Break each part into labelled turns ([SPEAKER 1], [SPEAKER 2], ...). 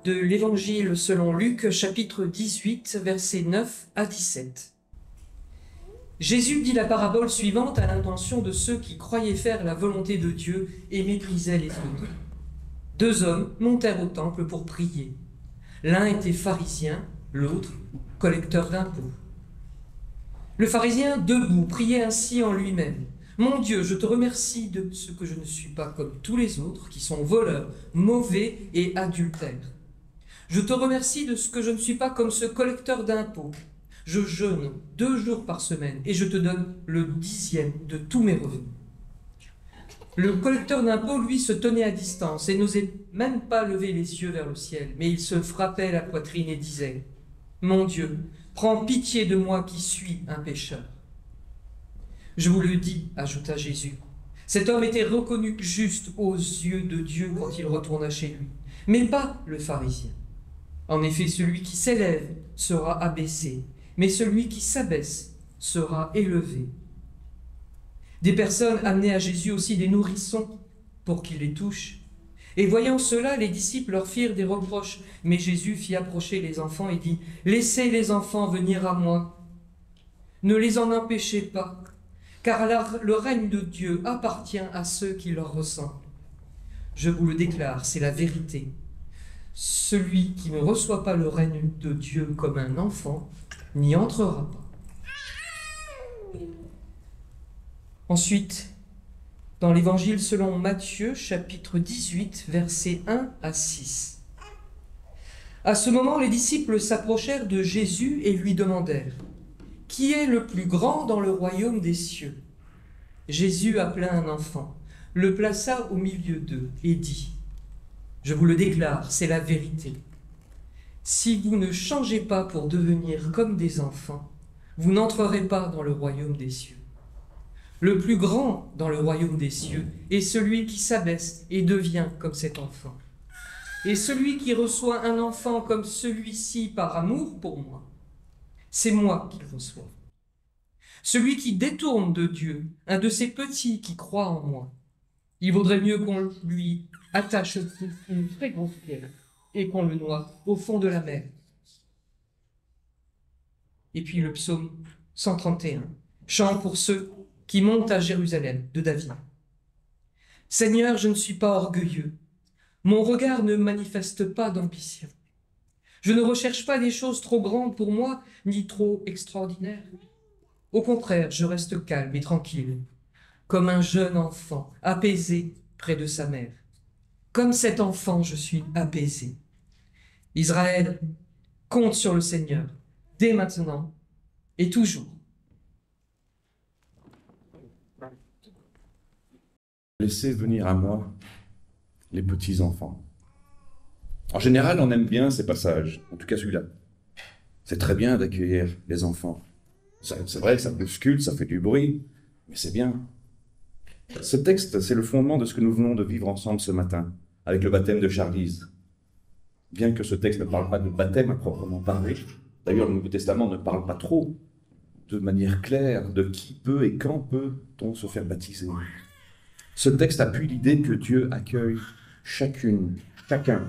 [SPEAKER 1] de l'Évangile selon Luc, chapitre 18, versets 9 à 17. Jésus dit la parabole suivante à l'intention de ceux qui croyaient faire la volonté de Dieu et méprisaient les autres. Deux hommes montèrent au temple pour prier. L'un était pharisien, l'autre collecteur d'impôts. Le pharisien, debout, priait ainsi en lui-même. « Mon Dieu, je te remercie de ce que je ne suis pas comme tous les autres, qui sont voleurs, mauvais et adultères. Je te remercie de ce que je ne suis pas comme ce collecteur d'impôts. Je jeûne 2 jours par semaine et je te donne le 10e de tous mes revenus. » Le collecteur d'impôts, lui, se tenait à distance et n'osait même pas lever les yeux vers le ciel, mais il se frappait la poitrine et disait « Mon Dieu, prends pitié de moi qui suis un pécheur. » « Je vous le dis, ajouta Jésus, cet homme était reconnu juste aux yeux de Dieu quand il retourna chez lui, mais pas le pharisien. En effet, celui qui s'élève sera abaissé, mais celui qui s'abaisse sera élevé. » Des personnes amenaient à Jésus aussi des nourrissons pour qu'il les touche. Et voyant cela, les disciples leur firent des reproches. Mais Jésus fit approcher les enfants et dit « Laissez les enfants venir à moi. Ne les en empêchez pas, car le règne de Dieu appartient à ceux qui leur ressemblent. Je vous le déclare, c'est la vérité. Celui qui ne reçoit pas le règne de Dieu comme un enfant n'y entrera pas. » Ensuite, dans l'Évangile selon Matthieu, chapitre 18, versets 1 à 6. À ce moment, les disciples s'approchèrent de Jésus et lui demandèrent « Qui est le plus grand dans le royaume des cieux ?» Jésus appela un enfant, le plaça au milieu d'eux et dit « Je vous le déclare, c'est la vérité. Si vous ne changez pas pour devenir comme des enfants, vous n'entrerez pas dans le royaume des cieux. Le plus grand dans le royaume des cieux est celui qui s'abaisse et devient comme cet enfant. Et celui qui reçoit un enfant comme celui-ci par amour pour moi, c'est moi qui le reçois. Celui qui détourne de Dieu un de ces petits qui croient en moi, il vaudrait mieux qu'on lui attache une très grosse pierre et qu'on le noie au fond de la mer. » Et puis le psaume 131, chant pour ceux qui montent à Jérusalem, de David. « Seigneur, je ne suis pas orgueilleux. Mon regard ne manifeste pas d'ambition. Je ne recherche pas des choses trop grandes pour moi, ni trop extraordinaires. Au contraire, je reste calme et tranquille, comme un jeune enfant, apaisé près de sa mère. Comme cet enfant, je suis apaisé. Israël compte sur le Seigneur, dès maintenant et toujours. »
[SPEAKER 2] Laissez venir à moi les petits-enfants. En général, on aime bien ces passages, en tout cas celui-là. C'est très bien d'accueillir les enfants. C'est vrai que ça bouscule, ça fait du bruit, mais c'est bien. Ce texte, c'est le fondement de ce que nous venons de vivre ensemble ce matin, avec le baptême de Charlize. Bien que ce texte ne parle pas de baptême à proprement parler, d'ailleurs le Nouveau Testament ne parle pas trop de manière claire de qui peut et quand peut-on se faire baptiser. Ce texte appuie l'idée que Dieu accueille chacune, chacun,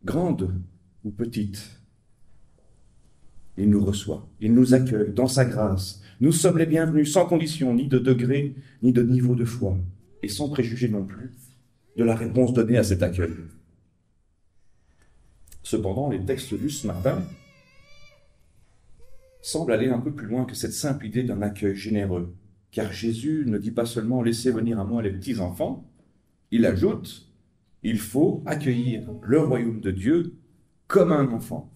[SPEAKER 2] grande ou petite. Il nous reçoit, il nous accueille dans sa grâce. Nous sommes les bienvenus sans condition, ni de degré, ni de niveau de foi, et sans préjugé non plus de la réponse donnée à cet accueil. Cependant, les textes lus ce matin semblent aller un peu plus loin que cette simple idée d'un accueil généreux. Car Jésus ne dit pas seulement « laissez venir à moi les petits-enfants », il ajoute « il faut accueillir le royaume de Dieu comme un enfant ».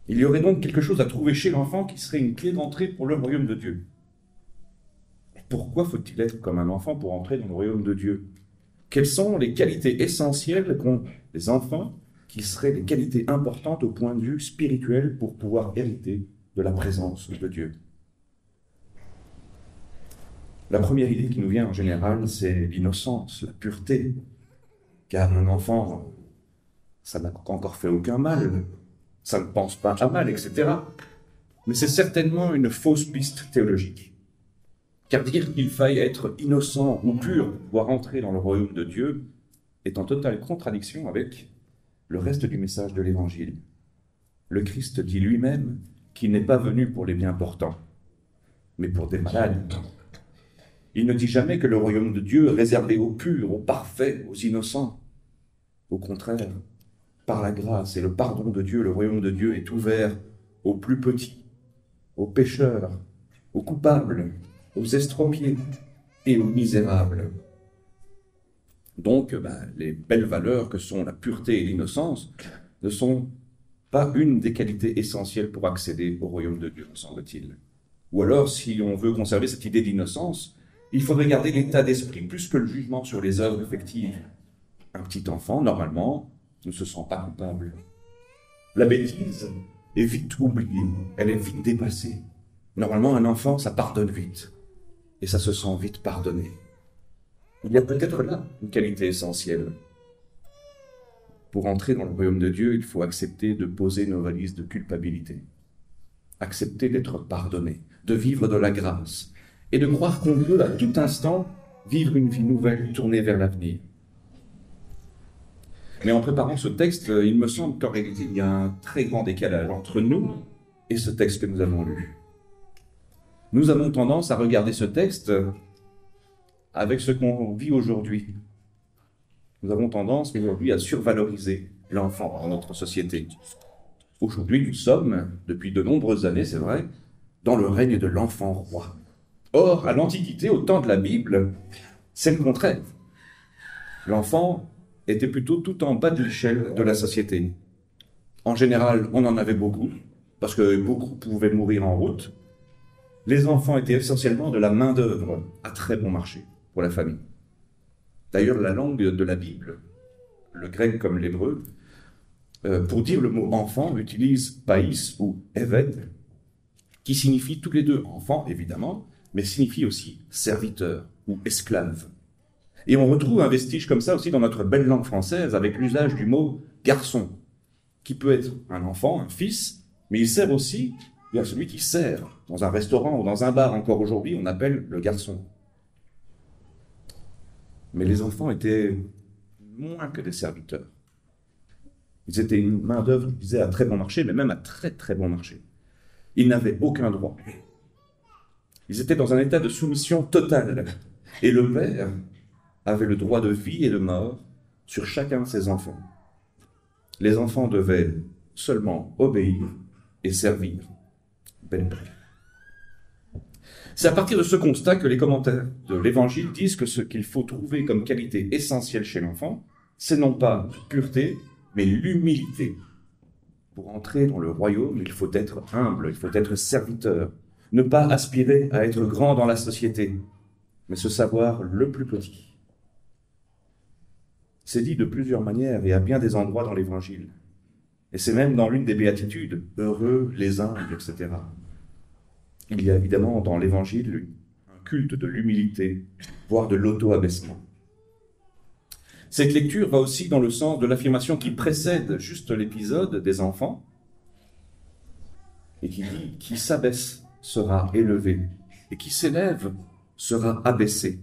[SPEAKER 2] Il y aurait donc quelque chose à trouver chez l'enfant qui serait une clé d'entrée pour le royaume de Dieu. Et pourquoi faut-il être comme un enfant pour entrer dans le royaume de Dieu? Quelles sont les qualités essentielles qu'ont les enfants qui seraient des qualités importantes au point de vue spirituel pour pouvoir hériter de la présence de Dieu? La première idée qui nous vient en général, c'est l'innocence, la pureté. Car un enfant, ça n'a encore fait aucun mal, ça ne pense pas à mal, etc. Mais c'est certainement une fausse piste théologique. Car dire qu'il faille être innocent ou pur pour pouvoir entrer dans le royaume de Dieu est en totale contradiction avec le reste du message de l'Évangile. Le Christ dit lui-même qu'il n'est pas venu pour les bien portants, mais pour des malades. Il ne dit jamais que le royaume de Dieu est réservé aux purs, aux parfaits, aux innocents. Au contraire, par la grâce et le pardon de Dieu, le royaume de Dieu est ouvert aux plus petits, aux pécheurs, aux coupables, aux estropiés et aux misérables. Donc, les belles valeurs que sont la pureté et l'innocence ne sont pas une des qualités essentielles pour accéder au royaume de Dieu, me semble-t-il. Ou alors, si on veut conserver cette idée d'innocence, il faudrait garder l'état d'esprit plus que le jugement sur les œuvres effectives. Un petit enfant, normalement, ne se sent pas coupable. La bêtise est vite oubliée, elle est vite dépassée. Normalement, un enfant, ça pardonne vite, et ça se sent vite pardonné. Il y a peut-être là une qualité essentielle. Pour entrer dans le royaume de Dieu, il faut accepter de poser nos valises de culpabilité. Accepter d'être pardonné, de vivre de la grâce, et de croire qu'on peut, à tout instant, vivre une vie nouvelle tournée vers l'avenir. Mais en préparant ce texte, il me semble qu'en réalité, il y a un très grand décalage entre nous et ce texte que nous avons lu. Nous avons tendance à regarder ce texte avec ce qu'on vit aujourd'hui. Nous avons tendance aujourd'hui à survaloriser l'enfant dans notre société. Aujourd'hui, nous sommes, depuis de nombreuses années, c'est vrai, dans le règne de l'enfant roi. Or, à l'Antiquité, au temps de la Bible, c'est le contraire. L'enfant était plutôt tout en bas de l'échelle de la société. En général, on en avait beaucoup, parce que beaucoup pouvaient mourir en route. Les enfants étaient essentiellement de la main-d'œuvre à très bon marché pour la famille. D'ailleurs, la langue de la Bible, le grec comme l'hébreu, pour dire le mot enfant, utilise païs ou eved, qui signifie tous les deux enfant, évidemment, mais signifie aussi serviteur ou esclave. Et on retrouve un vestige comme ça aussi dans notre belle langue française avec l'usage du mot garçon, qui peut être un enfant, un fils, mais il sert aussi à celui qui sert. Dans un restaurant ou dans un bar, encore aujourd'hui, on appelle le garçon. Mais les enfants étaient moins que des serviteurs. Ils étaient une main-d'œuvre, je disais, à très bon marché, mais même à très très bon marché. Ils n'avaient aucun droit. Ils étaient dans un état de soumission totale. Et le père avait le droit de vie et de mort sur chacun de ses enfants. Les enfants devaient seulement obéir et servir. C'est à partir de ce constat que les commentaires de l'Évangile disent que ce qu'il faut trouver comme qualité essentielle chez l'enfant, c'est non pas la pureté, mais l'humilité. Pour entrer dans le royaume, il faut être humble, il faut être serviteur, ne pas aspirer à être grand dans la société, mais se savoir le plus petit. C'est dit de plusieurs manières et à bien des endroits dans l'Évangile. Et c'est même dans l'une des béatitudes, heureux les humbles, etc. Il y a évidemment dans l'Évangile un culte de l'humilité, voire de l'auto-abaissement. Cette lecture va aussi dans le sens de l'affirmation qui précède juste l'épisode des enfants et qui dit « qui s'abaisse sera élevé et qui s'élève sera abaissé ».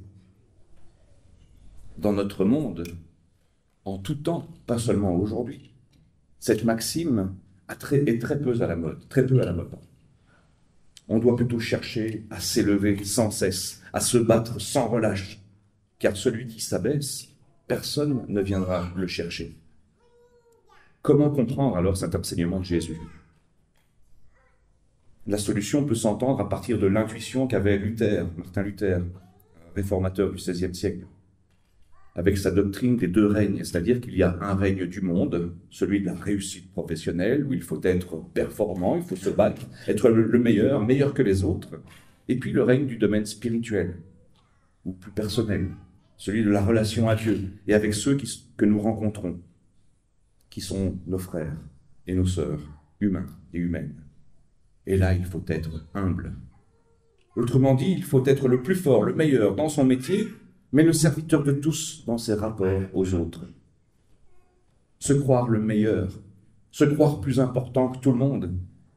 [SPEAKER 2] Dans notre monde, en tout temps, pas seulement aujourd'hui, cette maxime est très peu à la mode, On doit plutôt chercher à s'élever sans cesse, à se battre sans relâche, car celui qui s'abaisse, personne ne viendra le chercher. Comment comprendre alors cet enseignement de Jésus ? La solution peut s'entendre à partir de l'intuition qu'avait Martin Luther, réformateur du XVIe siècle, avec sa doctrine des deux règnes, c'est-à-dire qu'il y a un règne du monde, celui de la réussite professionnelle, où il faut être performant, il faut se battre, être le meilleur, meilleur que les autres, et puis le règne du domaine spirituel, ou plus personnel, celui de la relation à Dieu, et avec ceux que nous rencontrons, qui sont nos frères et nos sœurs, humains et humaines. Et là, il faut être humble. Autrement dit, il faut être le plus fort, le meilleur dans son métier, mais le serviteur de tous dans ses rapports aux autres. Se croire le meilleur, se croire plus important que tout le monde,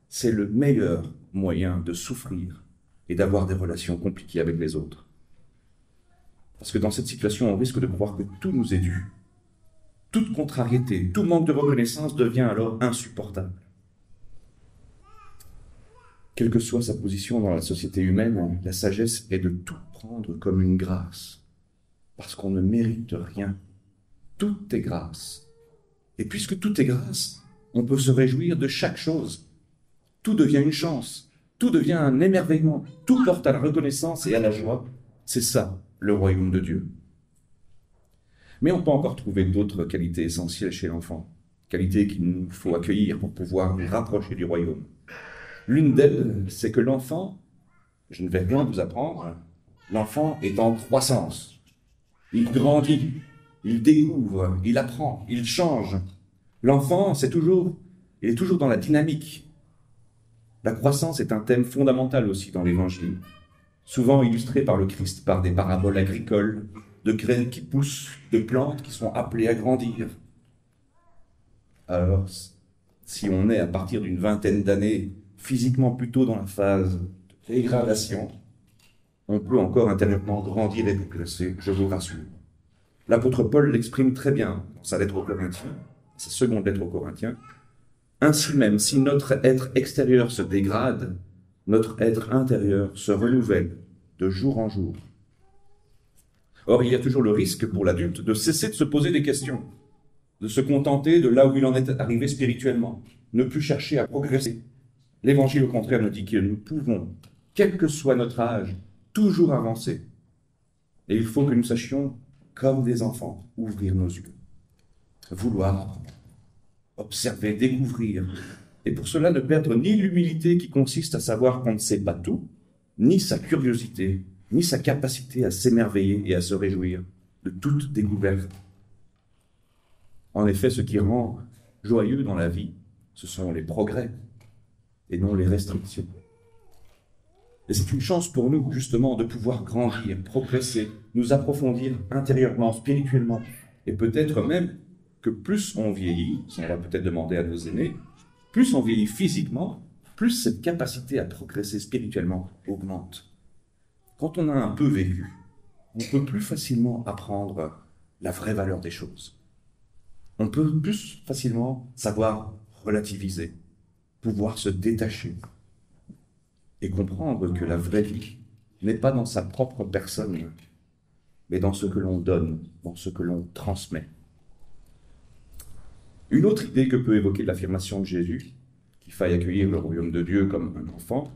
[SPEAKER 2] c'est le meilleur moyen de souffrir et d'avoir des relations compliquées avec les autres. Parce que dans cette situation, on risque de croire que tout nous est dû. Toute contrariété, tout manque de reconnaissance devient alors insupportable. Quelle que soit sa position dans la société humaine, la sagesse est de tout prendre comme une grâce, parce qu'on ne mérite rien. Tout est grâce. Et puisque tout est grâce, on peut se réjouir de chaque chose. Tout devient une chance, tout devient un émerveillement, tout porte à la reconnaissance et à la joie. C'est ça, le royaume de Dieu. Mais on peut encore trouver d'autres qualités essentielles chez l'enfant, qualités qu'il nous faut accueillir pour pouvoir nous rapprocher du royaume. L'une d'elles, c'est que l'enfant, je ne vais rien vous apprendre, l'enfant est en croissance. Il grandit, il découvre, il apprend, il change. L'enfant, il est toujours dans la dynamique. La croissance est un thème fondamental aussi dans l'Évangile, souvent illustré par le Christ, par des paraboles agricoles, de graines qui poussent, de plantes qui sont appelées à grandir. Alors, si on est à partir d'une vingtaine d'années, physiquement plutôt dans la phase de dégradation, on peut encore intérieurement grandir et progresser, je vous rassure. L'apôtre Paul l'exprime très bien dans sa lettre aux Corinthiens, sa seconde lettre aux Corinthiens. Ainsi même, si notre être extérieur se dégrade, notre être intérieur se renouvelle de jour en jour. Or, il y a toujours le risque pour l'adulte de cesser de se poser des questions, de se contenter de là où il en est arrivé spirituellement, ne plus chercher à progresser. L'Évangile, au contraire, nous dit que nous pouvons, quel que soit notre âge, toujours avancer. Et il faut que nous sachions, comme des enfants, ouvrir nos yeux, vouloir apprendre, observer, découvrir. Et pour cela, ne perdre ni l'humilité qui consiste à savoir qu'on ne sait pas tout, ni sa curiosité, ni sa capacité à s'émerveiller et à se réjouir de toute découverte. En effet, ce qui rend joyeux dans la vie, ce sont les progrès et non les restrictions. Et c'est une chance pour nous, justement, de pouvoir grandir, progresser, nous approfondir intérieurement, spirituellement. Et peut-être même que plus on vieillit, on va peut-être demander à nos aînés, plus on vieillit physiquement, plus cette capacité à progresser spirituellement augmente. Quand on a un peu vécu, on peut plus facilement apprendre la vraie valeur des choses. On peut plus facilement savoir relativiser, pouvoir se détacher et comprendre que la vraie vie n'est pas dans sa propre personne, mais dans ce que l'on donne, dans ce que l'on transmet. Une autre idée que peut évoquer l'affirmation de Jésus, qu'il faille accueillir le royaume de Dieu comme un enfant,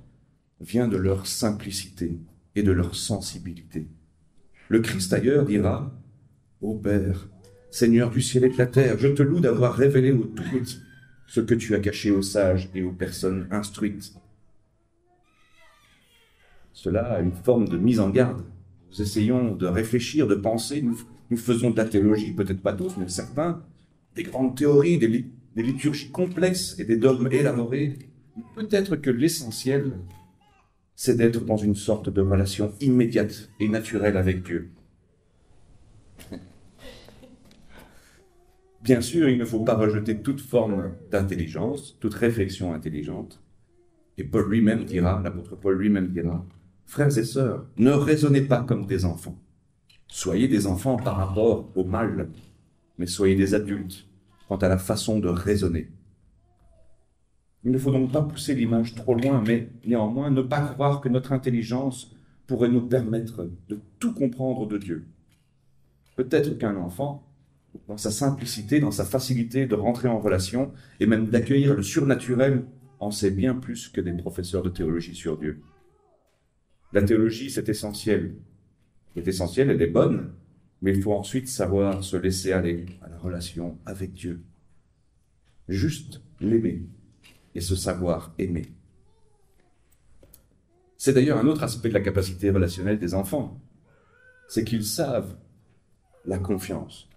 [SPEAKER 2] vient de leur simplicité et de leur sensibilité. Le Christ ailleurs dira « Ô Père, Seigneur du ciel et de la terre, je te loue d'avoir révélé aux tout petits ce que tu as caché aux sages et aux personnes instruites. » Cela a une forme de mise en garde. Nous essayons de réfléchir, de penser, nous faisons de la théologie, peut-être pas tous, mais certains, des grandes théories, des liturgies complexes et des dogmes élaborés. Peut-être que l'essentiel, c'est d'être dans une sorte de relation immédiate et naturelle avec Dieu. Bien sûr, il ne faut pas rejeter toute forme d'intelligence, toute réflexion intelligente. Et Paul lui-même dira, l'apôtre Paul lui-même dira, « Frères et sœurs, ne raisonnez pas comme des enfants. Soyez des enfants par rapport au mal, mais soyez des adultes quant à la façon de raisonner. » Il ne faut donc pas pousser l'image trop loin, mais néanmoins ne pas croire que notre intelligence pourrait nous permettre de tout comprendre de Dieu. Peut-être qu'un enfant, dans sa simplicité, dans sa facilité de rentrer en relation et même d'accueillir le surnaturel, en sait bien plus que des professeurs de théologie sur Dieu. La théologie, c'est essentiel. C'est essentiel, elle est bonne, mais il faut ensuite savoir se laisser aller à la relation avec Dieu. Juste l'aimer et se savoir aimer. C'est d'ailleurs un autre aspect de la capacité relationnelle des enfants. C'est qu'ils savent la confiance.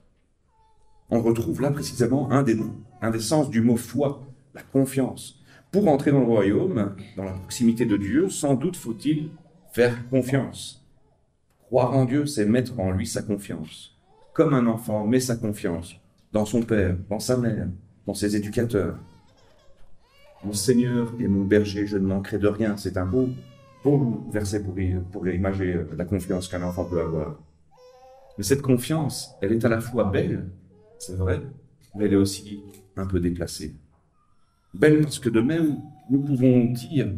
[SPEAKER 2] On retrouve là précisément un des sens du mot foi, la confiance. Pour entrer dans le royaume, dans la proximité de Dieu, sans doute faut-il faire confiance. Croire en Dieu, c'est mettre en lui sa confiance. Comme un enfant met sa confiance dans son père, dans sa mère, dans ses éducateurs. Mon Seigneur est mon berger, je ne manquerai de rien. C'est un beau verset pour imaginer la confiance qu'un enfant peut avoir. Mais cette confiance, elle est à la fois belle c'est vrai, mais elle est aussi un peu déplacée. Belle parce que de même, nous pouvons dire,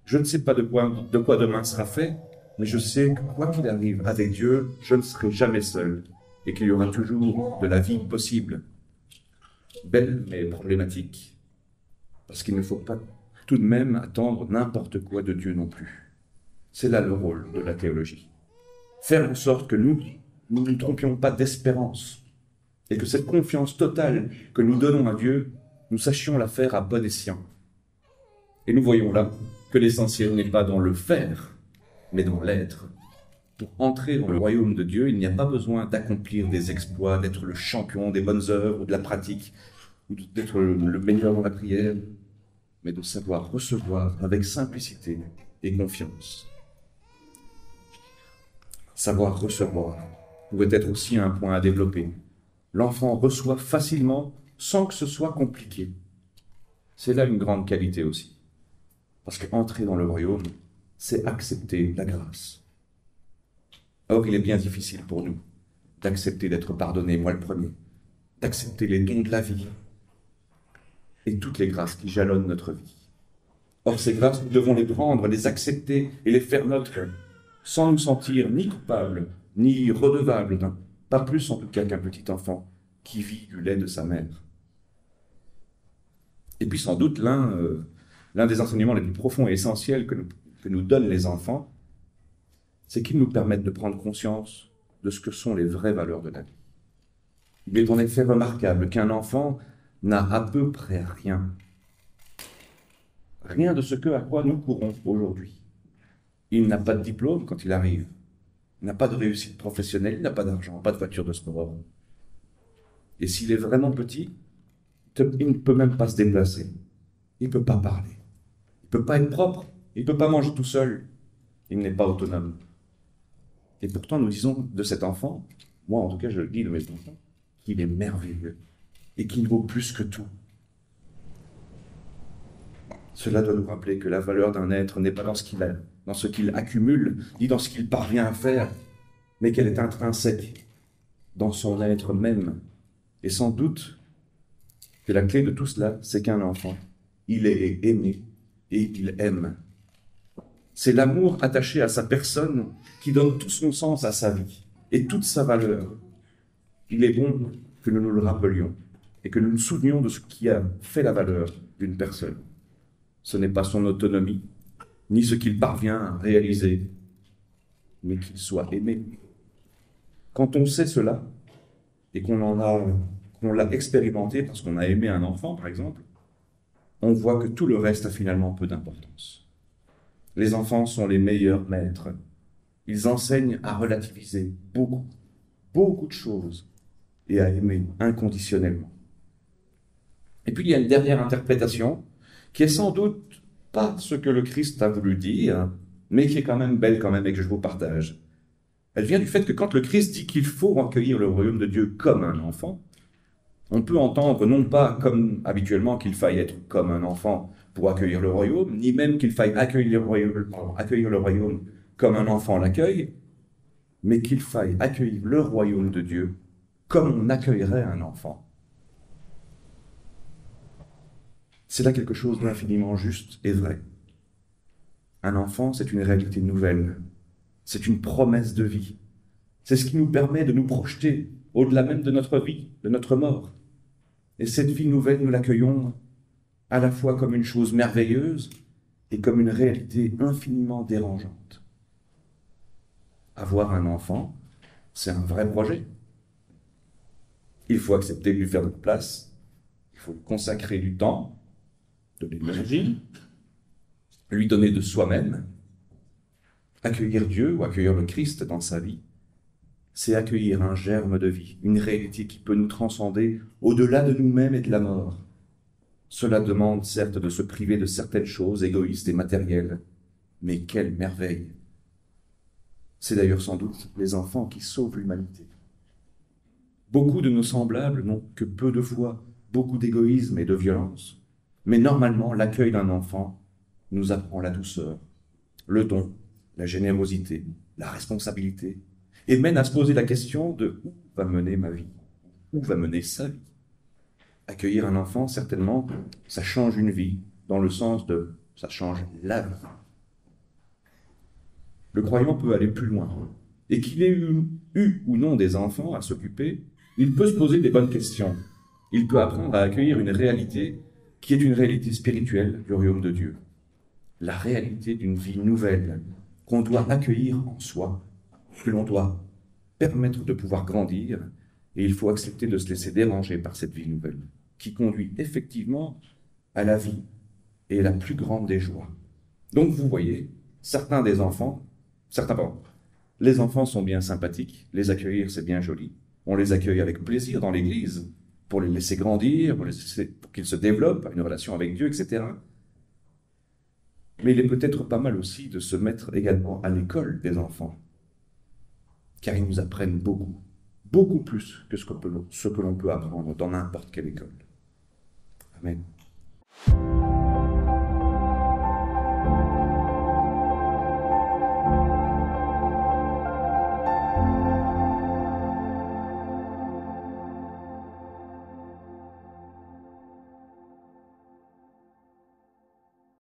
[SPEAKER 2] je ne sais pas de quoi demain sera fait, mais je sais que quoi qu'il arrive, avec Dieu, je ne serai jamais seul et qu'il y aura toujours de la vie possible. Belle mais problématique, parce qu'il ne faut pas tout de même attendre n'importe quoi de Dieu non plus. C'est là le rôle de la théologie. Faire en sorte que nous ne nous trompions pas d'espérance et que cette confiance totale que nous donnons à Dieu, nous sachions la faire à bon escient. Et nous voyons là que l'essentiel n'est pas dans le faire, mais dans l'être. Pour entrer dans le royaume de Dieu, il n'y a pas besoin d'accomplir des exploits, d'être le champion des bonnes œuvres ou de la pratique, ou d'être le meilleur dans la prière, mais de savoir recevoir avec simplicité et confiance. Savoir recevoir pourrait être aussi un point à développer. L'enfant reçoit facilement sans que ce soit compliqué. C'est là une grande qualité aussi. Parce qu'entrer dans le royaume, c'est accepter la grâce. Or, il est bien difficile pour nous d'accepter d'être pardonné, moi le premier, d'accepter les dons de la vie et toutes les grâces qui jalonnent notre vie. Or, ces grâces, nous devons les prendre, les accepter et les faire nôtres, sans nous sentir ni coupables, ni redevables d'un, pas plus en tout cas qu'un petit enfant qui vit du lait de sa mère. Et puis sans doute l'un des enseignements les plus profonds et essentiels que nous donnent les enfants, c'est qu'ils nous permettent de prendre conscience de ce que sont les vraies valeurs de la vie. Il est en effet remarquable qu'un enfant n'a à peu près rien. Rien de ce à quoi nous courons aujourd'hui. Il n'a pas de diplôme quand il arrive. Il n'a pas de réussite professionnelle, il n'a pas d'argent, pas de voiture de sport. Et s'il est vraiment petit, il ne peut même pas se déplacer. Il ne peut pas parler. Il ne peut pas être propre. Il ne peut pas manger tout seul. Il n'est pas autonome. Et pourtant, nous disons de cet enfant, moi en tout cas je le dis de mes enfants, qu'il est merveilleux et qu'il vaut plus que tout. Cela doit nous rappeler que la valeur d'un être n'est pas dans ce qu'il a, dans ce qu'il accumule, ni dans ce qu'il parvient à faire, mais qu'elle est intrinsèque dans son être même. Et sans doute que la clé de tout cela, c'est qu'un enfant, il est aimé et il aime. C'est l'amour attaché à sa personne qui donne tout son sens à sa vie et toute sa valeur. Il est bon que nous nous le rappelions et que nous nous souvenions de ce qui a fait la valeur d'une personne. Ce n'est pas son autonomie, ni ce qu'il parvient à réaliser, mais qu'il soit aimé. Quand on sait cela, et qu'on l'a expérimenté parce qu'on a aimé un enfant, par exemple, on voit que tout le reste a finalement peu d'importance. Les enfants sont les meilleurs maîtres. Ils enseignent à relativiser beaucoup de choses et à aimer inconditionnellement. Et puis il y a une dernière interprétation qui est sans doute pas ce que le Christ a voulu dire, mais qui est quand même belle quand même et que je vous partage. Elle vient du fait que quand le Christ dit qu'il faut accueillir le royaume de Dieu comme un enfant, on peut entendre non pas comme habituellement qu'il faille être comme un enfant pour accueillir le royaume, ni même qu'il faille accueillir le royaume comme un enfant l'accueille, mais qu'il faille accueillir le royaume de Dieu comme on accueillerait un enfant. C'est là quelque chose d'infiniment juste et vrai. Un enfant, c'est une réalité nouvelle. C'est une promesse de vie. C'est ce qui nous permet de nous projeter au-delà même de notre vie, de notre mort. Et cette vie nouvelle, nous l'accueillons à la fois comme une chose merveilleuse et comme une réalité infiniment dérangeante. Avoir un enfant, c'est un vrai projet. Il faut accepter de lui faire notre place. Il faut lui consacrer du temps, de l'énergie, lui donner de soi-même. Accueillir Dieu ou accueillir le Christ dans sa vie, c'est accueillir un germe de vie, une réalité qui peut nous transcender au-delà de nous-mêmes et de la mort. Cela demande certes de se priver de certaines choses égoïstes et matérielles, mais quelle merveille! C'est d'ailleurs sans doute les enfants qui sauvent l'humanité. Beaucoup de nos semblables n'ont que peu de foi, beaucoup d'égoïsme et de violence. Mais normalement, l'accueil d'un enfant nous apprend la douceur, le don, la générosité, la responsabilité, et mène à se poser la question de où va mener ma vie? où va mener sa vie. Accueillir un enfant, certainement, ça change une vie, dans le sens de ça change la vie. Le croyant peut aller plus loin. Et qu'il ait eu ou non des enfants à s'occuper, il peut se poser des bonnes questions. Il peut apprendre à accueillir une réalité qui est une réalité spirituelle du royaume de Dieu. La réalité d'une vie nouvelle qu'on doit accueillir en soi, que l'on doit permettre de pouvoir grandir, et il faut accepter de se laisser déranger par cette vie nouvelle, qui conduit effectivement à la vie et à la plus grande des joies. Donc vous voyez, les enfants sont bien sympathiques, les accueillir c'est bien joli, on les accueille avec plaisir dans l'église, pour les laisser grandir, pour qu'ils se développent à une relation avec Dieu, etc. Mais il est peut-être pas mal aussi de se mettre également à l'école des enfants, car ils nous apprennent beaucoup, beaucoup plus que ce que l'on peut apprendre dans n'importe quelle école. Amen.